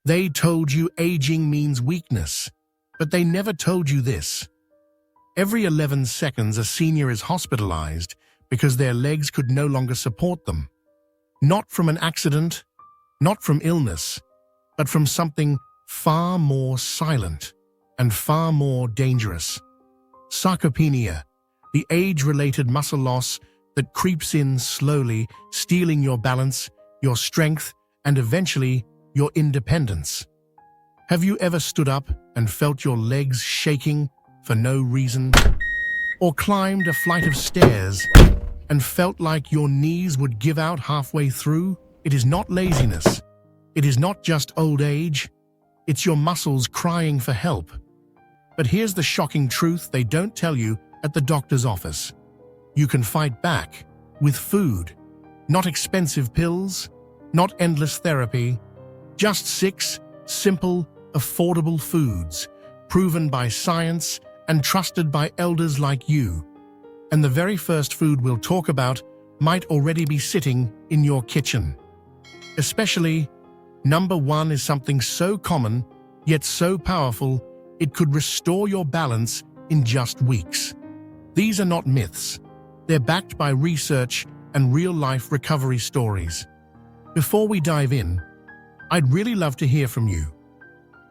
They told you aging means weakness, but they never told you this. Every 11 seconds, a senior is hospitalized because their legs could no longer support them. Not from an accident, not from illness, but from something far more silent and far more dangerous. Sarcopenia, the age-related muscle loss that creeps in slowly, stealing your balance, your strength, and eventually your independence. Have you ever stood up and felt your legs shaking for no reason? Or climbed a flight of stairs and felt like your knees would give out halfway through? It is not laziness. It is not just old age. It's your muscles crying for help. But here's the shocking truth they don't tell you at the doctor's office. You can fight back with food, not expensive pills, not endless therapy, just 6 simple, affordable foods, proven by science and trusted by elders like you. And the very first food we'll talk about might already be sitting in your kitchen. Especially, number 1 is something so common, yet so powerful, it could restore your balance in just weeks. These are not myths. They're backed by research and real-life recovery stories. Before we dive in, I'd really love to hear from you.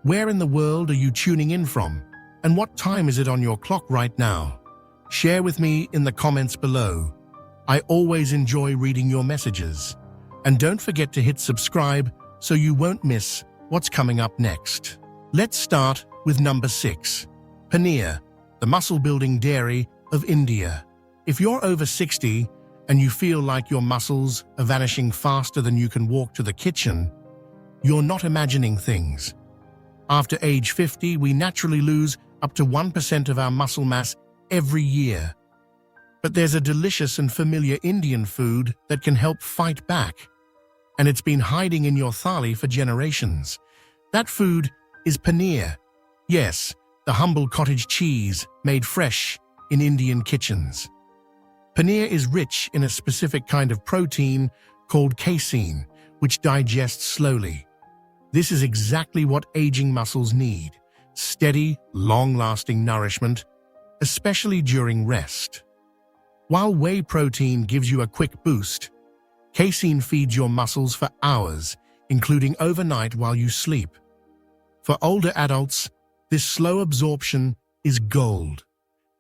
Where in the world are you tuning in from? And what time is it on your clock right now? Share with me in the comments below. I always enjoy reading your messages. And don't forget to hit subscribe so you won't miss what's coming up next. Let's start with number 6. Paneer, the muscle-building dairy of India. If you're over 60 and you feel like your muscles are vanishing faster than you can walk to the kitchen, you're not imagining things. After age 50, we naturally lose up to 1% of our muscle mass every year. But there's a delicious and familiar Indian food that can help fight back. And it's been hiding in your thali for generations. That food is paneer. Yes, the humble cottage cheese made fresh in Indian kitchens. Paneer is rich in a specific kind of protein called casein, which digests slowly. This is exactly what aging muscles need: steady, long-lasting nourishment, especially during rest. While whey protein gives you a quick boost, casein feeds your muscles for hours, including overnight while you sleep. For older adults, this slow absorption is gold.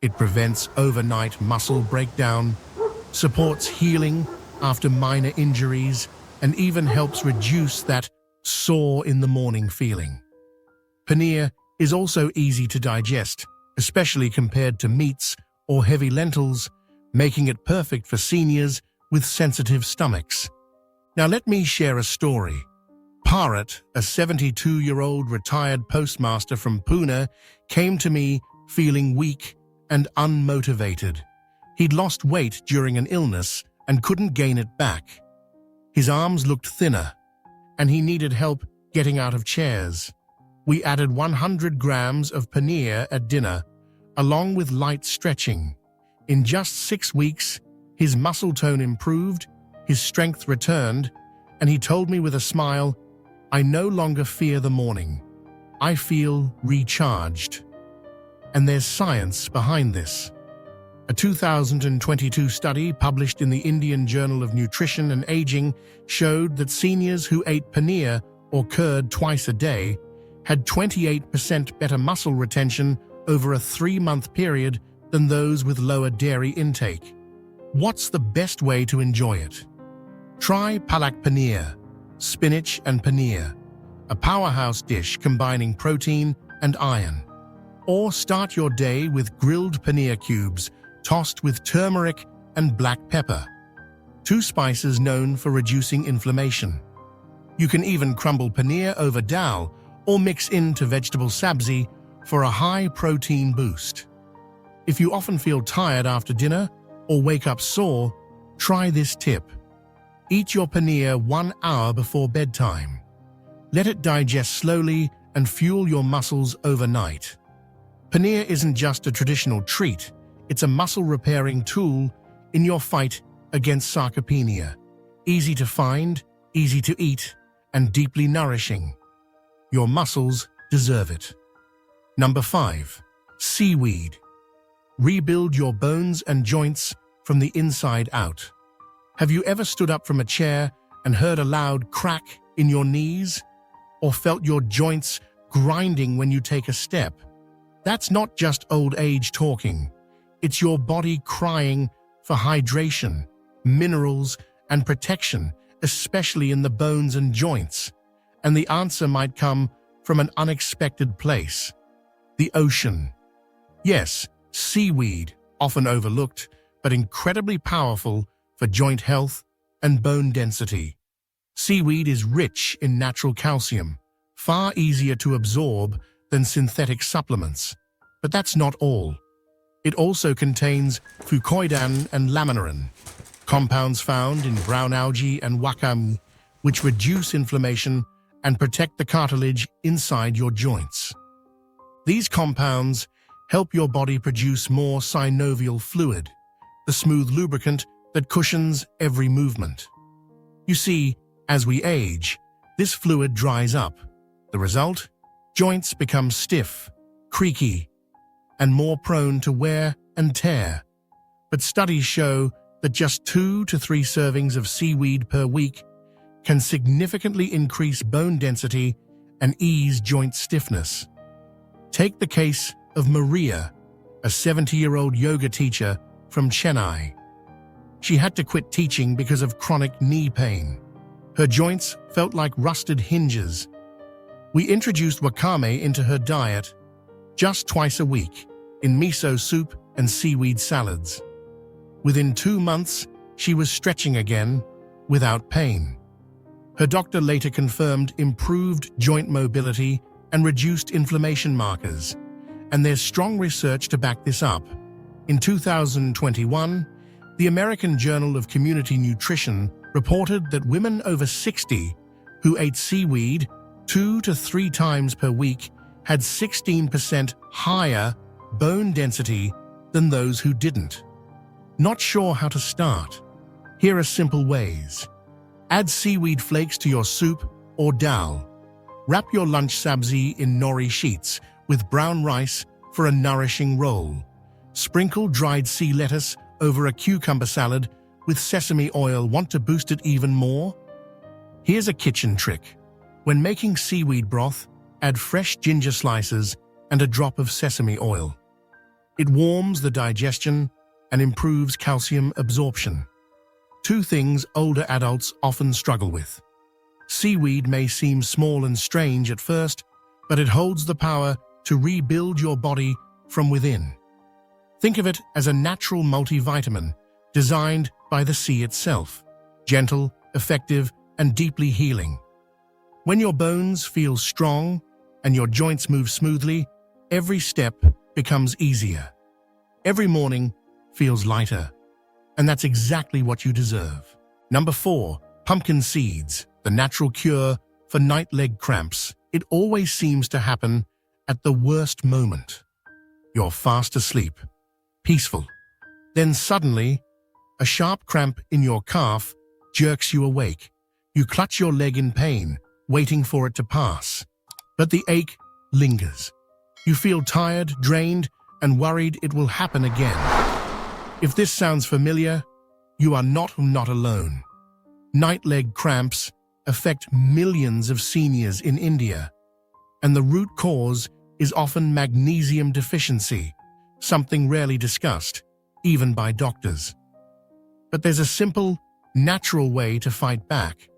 It prevents overnight muscle breakdown, supports healing after minor injuries, and even helps reduce that sore in the morning feeling. Paneer is also easy to digest, especially compared to meats or heavy lentils, making it perfect for seniors with sensitive stomachs. Now let me share a story. Bharat, a 72-year-old retired postmaster from Pune, came to me feeling weak and unmotivated. He'd lost weight during an illness and couldn't gain it back. His arms looked thinner, and he needed help getting out of chairs. We added 100 grams of paneer at dinner, along with light stretching. In just 6 weeks, his muscle tone improved, his strength returned, and he told me with a smile, "I no longer fear the morning. I feel recharged." And there's science behind this. A 2022 study published in the Indian Journal of Nutrition and Aging showed that seniors who ate paneer or curd twice a day had 28% better muscle retention over a 3-month period than those with lower dairy intake. What's the best way to enjoy it? Try palak paneer, spinach and paneer, a powerhouse dish combining protein and iron. Or start your day with grilled paneer cubes tossed with turmeric and black pepper, 2 spices known for reducing inflammation. You can even crumble paneer over dal or mix into vegetable sabzi for a high-protein boost. If you often feel tired after dinner or wake up sore, try this tip. Eat your paneer 1 hour before bedtime. Let it digest slowly and fuel your muscles overnight. Paneer isn't just a traditional treat, it's a muscle-repairing tool in your fight against sarcopenia. Easy to find, easy to eat, and deeply nourishing. Your muscles deserve it. Number 5. Seaweed. Rebuild your bones and joints from the inside out. Have you ever stood up from a chair and heard a loud crack in your knees? Or felt your joints grinding when you take a step? That's not just old age talking. It's your body crying for hydration, minerals, and protection, especially in the bones and joints. And the answer might come from an unexpected place: the ocean. Yes, seaweed, often overlooked, but incredibly powerful for joint health and bone density. Seaweed is rich in natural calcium, far easier to absorb than synthetic supplements. But that's not all. It also contains fucoidan and laminarin, compounds found in brown algae and wakame, which reduce inflammation and protect the cartilage inside your joints. These compounds help your body produce more synovial fluid, the smooth lubricant that cushions every movement. You see, as we age, this fluid dries up. The result? Joints become stiff, creaky, and more prone to wear and tear. But studies show that just 2 to 3 servings of seaweed per week can significantly increase bone density and ease joint stiffness. Take the case of Maria, a 70-year-old yoga teacher from Chennai. She had to quit teaching because of chronic knee pain. Her joints felt like rusted hinges. We introduced wakame into her diet just twice a week, in miso soup and seaweed salads. Within 2 months, she was stretching again, without pain. Her doctor later confirmed improved joint mobility and reduced inflammation markers, and there's strong research to back this up. In 2021, the American Journal of Community Nutrition reported that women over 60 who ate seaweed 2 to 3 times per week had 16% higher bone density than those who didn't. Not sure how to start? Here are simple ways. Add seaweed flakes to your soup or dal. Wrap your lunch sabzi in nori sheets with brown rice for a nourishing roll. Sprinkle dried sea lettuce over a cucumber salad with sesame oil. Want to boost it even more? Here's a kitchen trick. When making seaweed broth, add fresh ginger slices and a drop of sesame oil. It warms the digestion and improves calcium absorption. 2 things older adults often struggle with. Seaweed may seem small and strange at first, but it holds the power to rebuild your body from within. Think of it as a natural multivitamin designed by the sea itself, gentle, effective, and deeply healing. When your bones feel strong and your joints move smoothly, every step becomes easier. Every morning feels lighter, and that's exactly what you deserve. Number 4, pumpkin seeds, the natural cure for night leg cramps. It always seems to happen at the worst moment. You're fast asleep, peaceful. Then suddenly, a sharp cramp in your calf jerks you awake. You clutch your leg in pain, waiting for it to pass. But the ache lingers. You feel tired, drained, and worried it will happen again. If this sounds familiar, you are not alone. Night leg cramps affect millions of seniors in India, and the root cause is often magnesium deficiency, something rarely discussed, even by doctors. But there's a simple, natural way to fight back.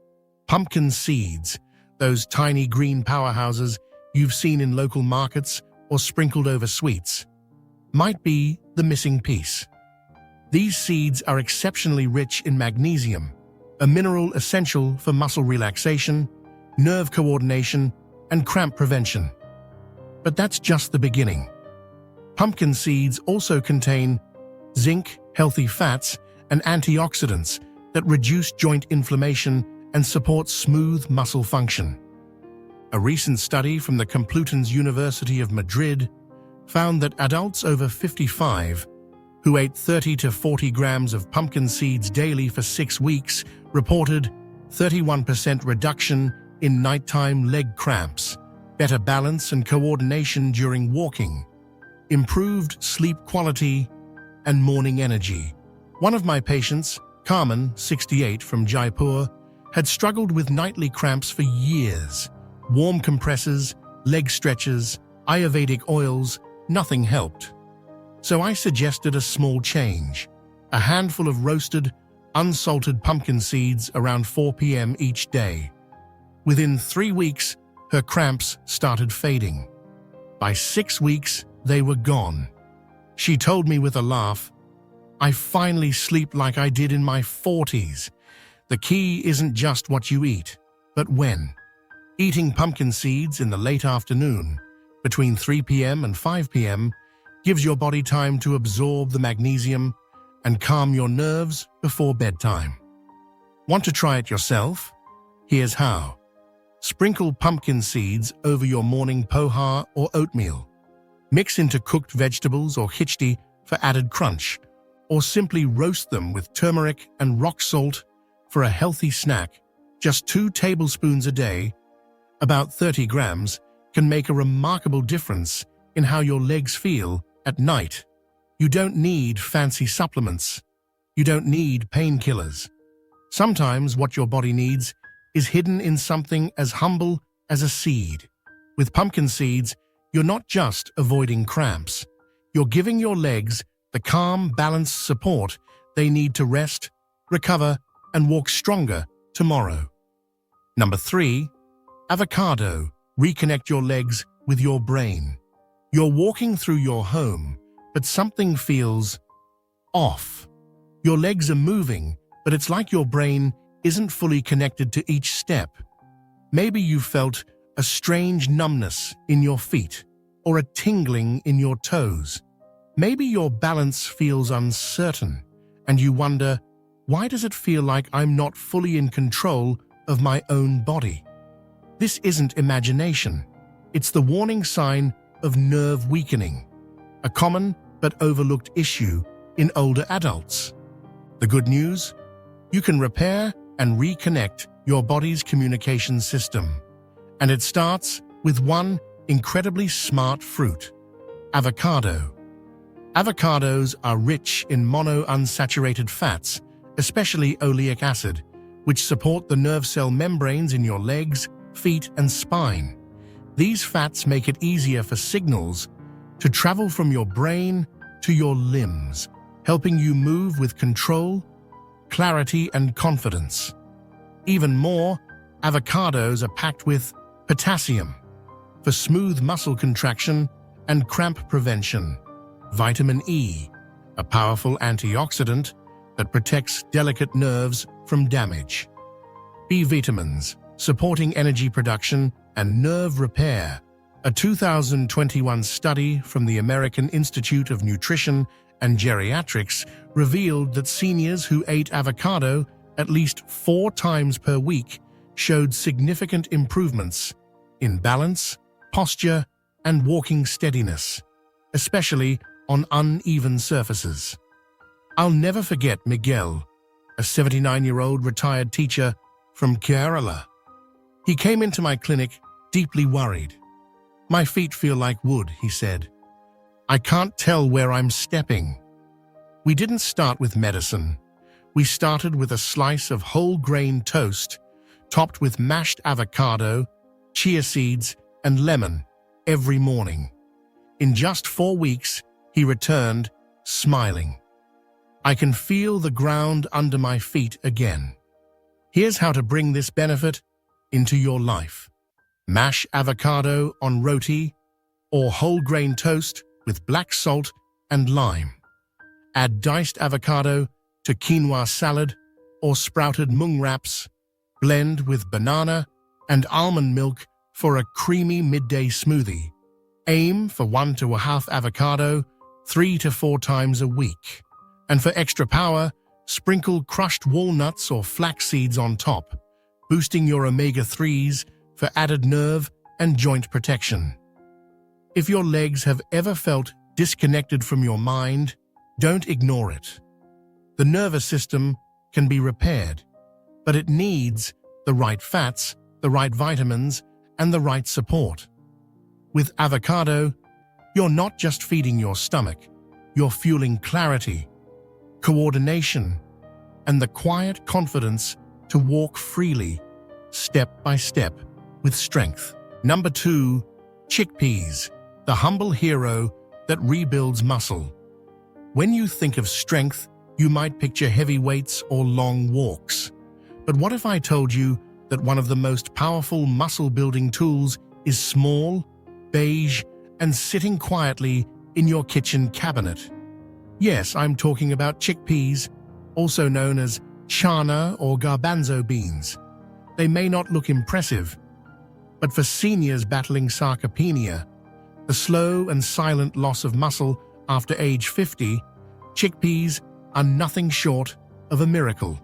Pumpkin seeds, those tiny green powerhouses you've seen in local markets or sprinkled over sweets, might be the missing piece. These seeds are exceptionally rich in magnesium, a mineral essential for muscle relaxation, nerve coordination, and cramp prevention. But that's just the beginning. Pumpkin seeds also contain zinc, healthy fats, and antioxidants that reduce joint inflammation and support smooth muscle function. A recent study from the Complutense University of Madrid found that adults over 55 who ate 30 to 40 grams of pumpkin seeds daily for 6 weeks reported 31% reduction in nighttime leg cramps, better balance and coordination during walking, improved sleep quality, and morning energy. One of my patients, Carmen, 68, from Jaipur, had struggled with nightly cramps for years. Warm compresses, leg stretches, Ayurvedic oils, nothing helped. So I suggested a small change: a handful of roasted, unsalted pumpkin seeds around 4 p.m. each day. Within 3 weeks, her cramps started fading. By 6 weeks, they were gone. She told me with a laugh, "I finally sleep like I did in my 40s. The key isn't just what you eat, but when." Eating pumpkin seeds in the late afternoon, between 3 p.m. and 5 p.m., gives your body time to absorb the magnesium and calm your nerves before bedtime. Want to try it yourself? Here's how. Sprinkle pumpkin seeds over your morning poha or oatmeal. Mix into cooked vegetables or khichdi for added crunch, or simply roast them with turmeric and rock salt for a healthy snack. Just 2 tablespoons a day, about 30 grams, can make a remarkable difference in how your legs feel at night. You don't need fancy supplements. You don't need painkillers. Sometimes what your body needs is hidden in something as humble as a seed. With pumpkin seeds, you're not just avoiding cramps. You're giving your legs the calm, balanced support they need to rest, recover, and walk stronger tomorrow. Number 3, avocado. Reconnect your legs with your brain. You're walking through your home, but something feels off. Your legs are moving, but it's like your brain isn't fully connected to each step. Maybe you felt a strange numbness in your feet or a tingling in your toes. Maybe your balance feels uncertain and you wonder, why does it feel like I'm not fully in control of my own body? This isn't imagination. It's the warning sign of nerve weakening, a common but overlooked issue in older adults. The good news? You can repair and reconnect your body's communication system. And it starts with one incredibly smart fruit: avocado. Avocados are rich in monounsaturated fats, especially oleic acid, which support the nerve cell membranes in your legs, feet, and spine. These fats make it easier for signals to travel from your brain to your limbs, helping you move with control, clarity, and confidence. Even more, avocados are packed with potassium for smooth muscle contraction and cramp prevention, vitamin E, a powerful antioxidant that protects delicate nerves from damage, B vitamins, supporting energy production and nerve repair. A 2021 study from the American Institute of Nutrition and Geriatrics revealed that seniors who ate avocado at least 4 times per week showed significant improvements in balance, posture, and walking steadiness, especially on uneven surfaces. I'll never forget Miguel, a 79-year-old retired teacher from Kerala. He came into my clinic deeply worried. "My feet feel like wood," he said. "I can't tell where I'm stepping." We didn't start with medicine. We started with a slice of whole grain toast, topped with mashed avocado, chia seeds, and lemon every morning. In just 4 weeks, he returned, smiling. "I can feel the ground under my feet again." Here's how to bring this benefit into your life. Mash avocado on roti or whole grain toast with black salt and lime. Add diced avocado to quinoa salad or sprouted mung wraps. Blend with banana and almond milk for a creamy midday smoothie. Aim for 1 to 1/2 avocado 3 to 4 times a week. And for extra power, sprinkle crushed walnuts or flax seeds on top, boosting your omega-3s for added nerve and joint protection. If your legs have ever felt disconnected from your mind, don't ignore it. The nervous system can be repaired, but it needs the right fats, the right vitamins, and the right support. With avocado, you're not just feeding your stomach, you're fueling clarity, coordination, and the quiet confidence to walk freely, step by step, with strength. Number 2, chickpeas, the humble hero that rebuilds muscle. When you think of strength, you might picture heavy weights or long walks. But what if I told you that one of the most powerful muscle-building tools is small, beige, and sitting quietly in your kitchen cabinet? Yes, I'm talking about chickpeas, also known as chana or garbanzo beans. They may not look impressive, but for seniors battling sarcopenia, the slow and silent loss of muscle after age 50, chickpeas are nothing short of a miracle.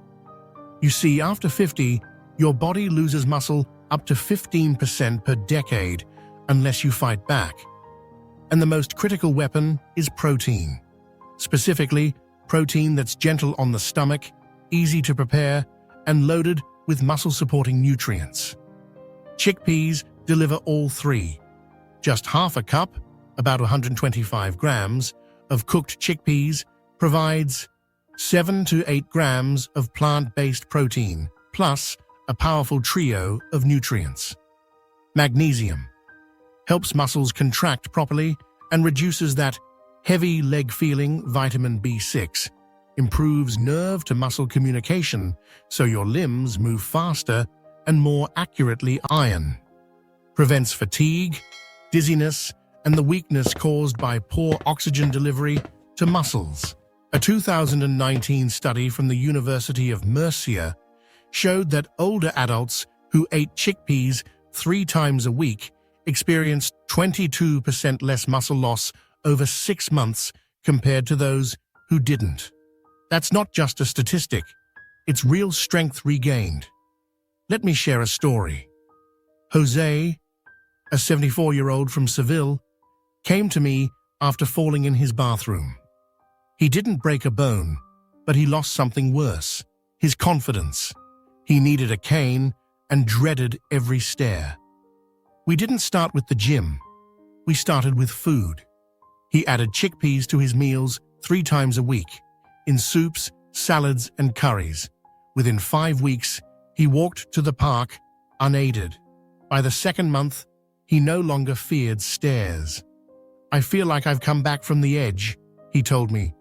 You see, after 50, your body loses muscle up to 15% per decade unless you fight back. And the most critical weapon is protein. Specifically, protein that's gentle on the stomach, easy to prepare, and loaded with muscle-supporting nutrients. Chickpeas deliver all three. Just half a cup, about 125 grams, of cooked chickpeas provides 7 to 8 grams of plant-based protein, plus a powerful trio of nutrients. Magnesium helps muscles contract properly and reduces that heavy leg feeling. Vitamin B6 improves nerve-to-muscle communication so your limbs move faster and more accurately. Iron prevents fatigue, dizziness, and the weakness caused by poor oxygen delivery to muscles. A 2019 study from the University of Murcia showed that older adults who ate chickpeas 3 times a week experienced 22% less muscle loss over 6 months compared to those who didn't. That's not just a statistic, it's real strength regained. Let me share a story. Jose, a 74-year-old from Seville, came to me after falling in his bathroom. He didn't break a bone, but he lost something worse, his confidence. He needed a cane and dreaded every stair. We didn't start with the gym. We started with food. He added chickpeas to his meals 3 times a week, in soups, salads, and curries. Within 5 weeks, he walked to the park unaided. By the 2nd month, he no longer feared stairs. "I feel like I've come back from the edge," he told me.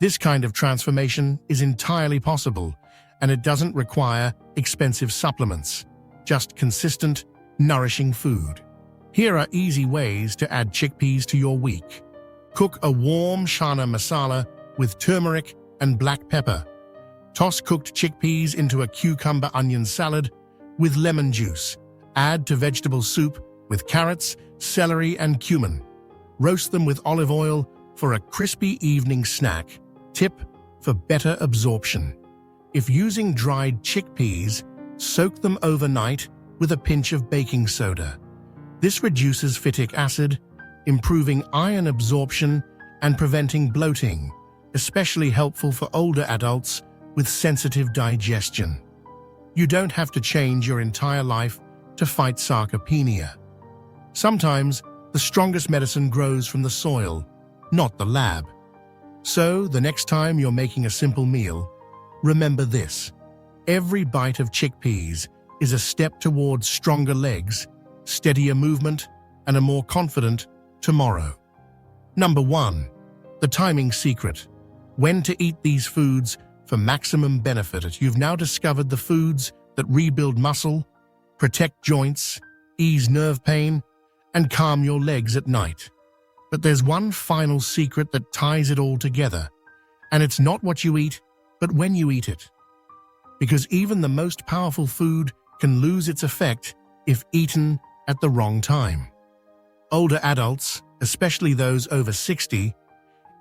This kind of transformation is entirely possible, and it doesn't require expensive supplements, just consistent, nourishing food. Here are easy ways to add chickpeas to your week. Cook a warm chana masala with turmeric and black pepper. Toss cooked chickpeas into a cucumber-onion salad with lemon juice. Add to vegetable soup with carrots, celery, and cumin. Roast them with olive oil for a crispy evening snack. Tip for better absorption: if using dried chickpeas, soak them overnight with a pinch of baking soda. This reduces phytic acid, improving iron absorption and preventing bloating, especially helpful for older adults with sensitive digestion. You don't have to change your entire life to fight sarcopenia. Sometimes the strongest medicine grows from the soil, not the lab. So, the next time you're making a simple meal, remember this: every bite of chickpeas is a step towards stronger legs, steadier movement, and a more confident tomorrow. Number 1. The timing secret: when to eat these foods for maximum benefit. You've now discovered the foods that rebuild muscle, protect joints, ease nerve pain, and calm your legs at night. But there's one final secret that ties it all together, and it's not what you eat, but when you eat it. Because even the most powerful food can lose its effect if eaten at the wrong time. Older adults, especially those over 60,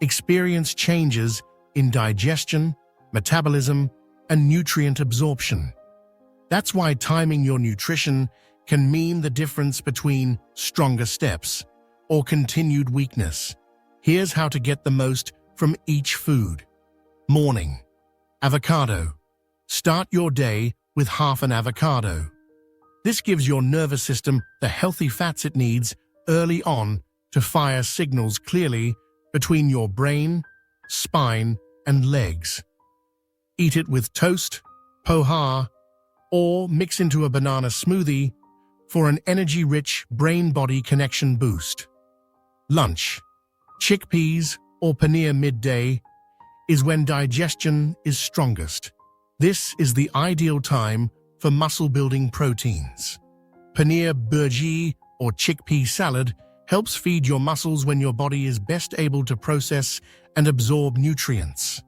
experience changes in digestion, metabolism, and nutrient absorption. That's why timing your nutrition can mean the difference between stronger steps or continued weakness. Here's how to get the most from each food. Morning. Avocado. Start your day with half an avocado. This gives your nervous system the healthy fats it needs early on to fire signals clearly between your brain, spine, and legs. Eat it with toast, poha, or mix into a banana smoothie for an energy-rich brain-body connection boost. Lunch, chickpeas or paneer midday, is when digestion is strongest. This is the ideal time for muscle-building proteins. Paneer bhurji or chickpea salad helps feed your muscles when your body is best able to process and absorb nutrients.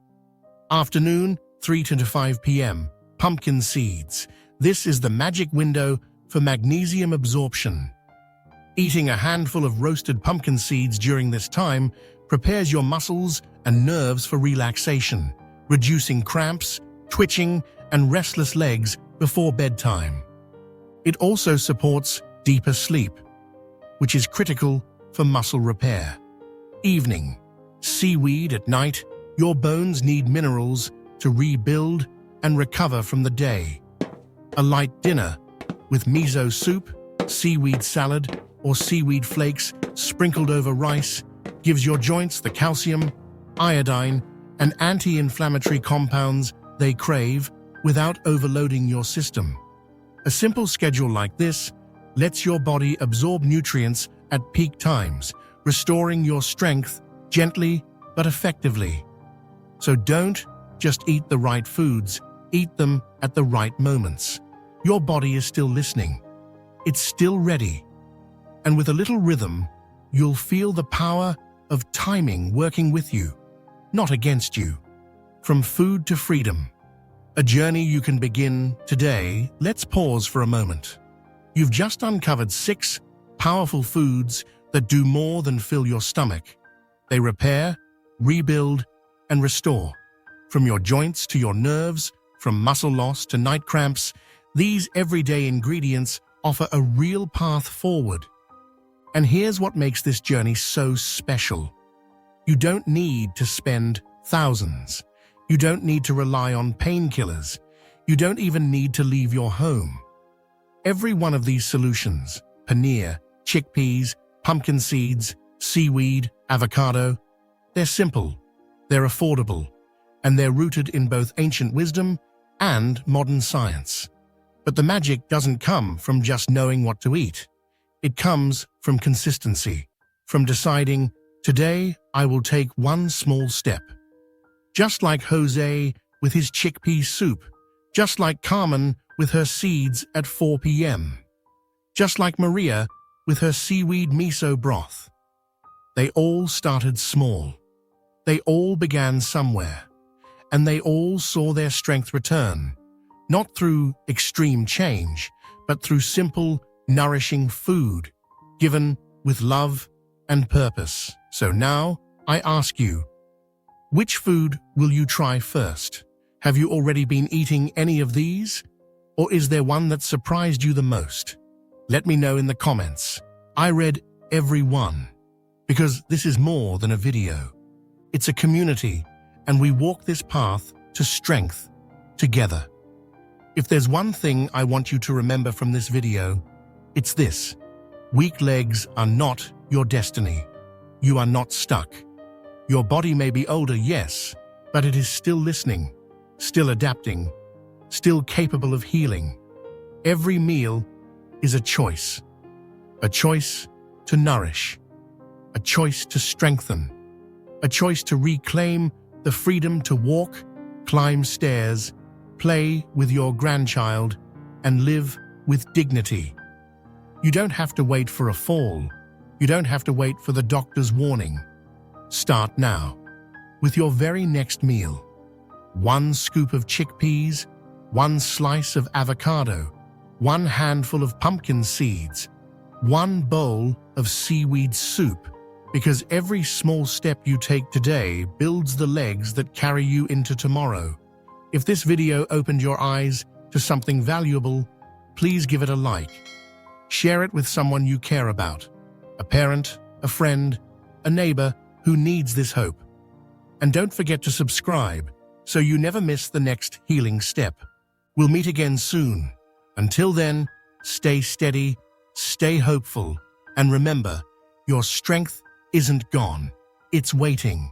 Afternoon, 3 to 5 p.m., pumpkin seeds. This is the magic window for magnesium absorption. Eating a handful of roasted pumpkin seeds during this time prepares your muscles and nerves for relaxation, reducing cramps, twitching, and restless legs before bedtime. It also supports deeper sleep, which is critical for muscle repair. Evening, seaweed at night. Your bones need minerals to rebuild and recover from the day. A light dinner with miso soup, seaweed salad, or seaweed flakes sprinkled over rice gives your joints the calcium, iodine, and anti-inflammatory compounds they crave without overloading your system. A simple schedule like this lets your body absorb nutrients at peak times, restoring your strength gently but effectively. So don't just eat the right foods, eat them at the right moments. Your body is still listening. It's still ready. And with a little rhythm, you'll feel the power of timing working with you, not against you. From food to freedom, a journey you can begin today. Let's pause for a moment. You've just uncovered 6 powerful foods that do more than fill your stomach. They repair, rebuild, and restore. From your joints to your nerves, from muscle loss to night cramps, these everyday ingredients offer a real path forward. And here's what makes this journey so special. You don't need to spend thousands. You don't need to rely on painkillers. You don't even need to leave your home. Every one of these solutions, paneer, chickpeas, pumpkin seeds, seaweed, avocado, they're simple, they're affordable, and they're rooted in both ancient wisdom and modern science. But the magic doesn't come from just knowing what to eat. It comes from consistency, from deciding, today I will take one small step. Just like Jose with his chickpea soup, just like Carmen with her seeds at 4 p.m., just like Maria with her seaweed miso broth. They all started small. They all began somewhere, and they all saw their strength return, not through extreme change, but through simple, nourishing food, given with love and purpose. So now, I ask you, which food will you try first? Have you already been eating any of these? Or is there one that surprised you the most? Let me know in the comments. I read every one, because this is more than a video. It's a community, and we walk this path to strength together. If there's one thing I want you to remember from this video, it's this: weak legs are not your destiny. You are not stuck. Your body may be older, yes, but it is still listening, still adapting, still capable of healing. Every meal is a choice to nourish, a choice to strengthen, a choice to reclaim the freedom to walk, climb stairs, play with your grandchild, and live with dignity. You don't have to wait for a fall. You don't have to wait for the doctor's warning. Start now, with your very next meal. 1 scoop of chickpeas, 1 slice of avocado, 1 handful of pumpkin seeds, 1 bowl of seaweed soup, because every small step you take today builds the legs that carry you into tomorrow. If this video opened your eyes to something valuable, please give it a like. Share it with someone you care about, a parent, a friend, a neighbor who needs this hope. And don't forget to subscribe so you never miss the next healing step. We'll meet again soon. Until then, stay steady, stay hopeful, and remember, Your strength isn't gone. It's waiting.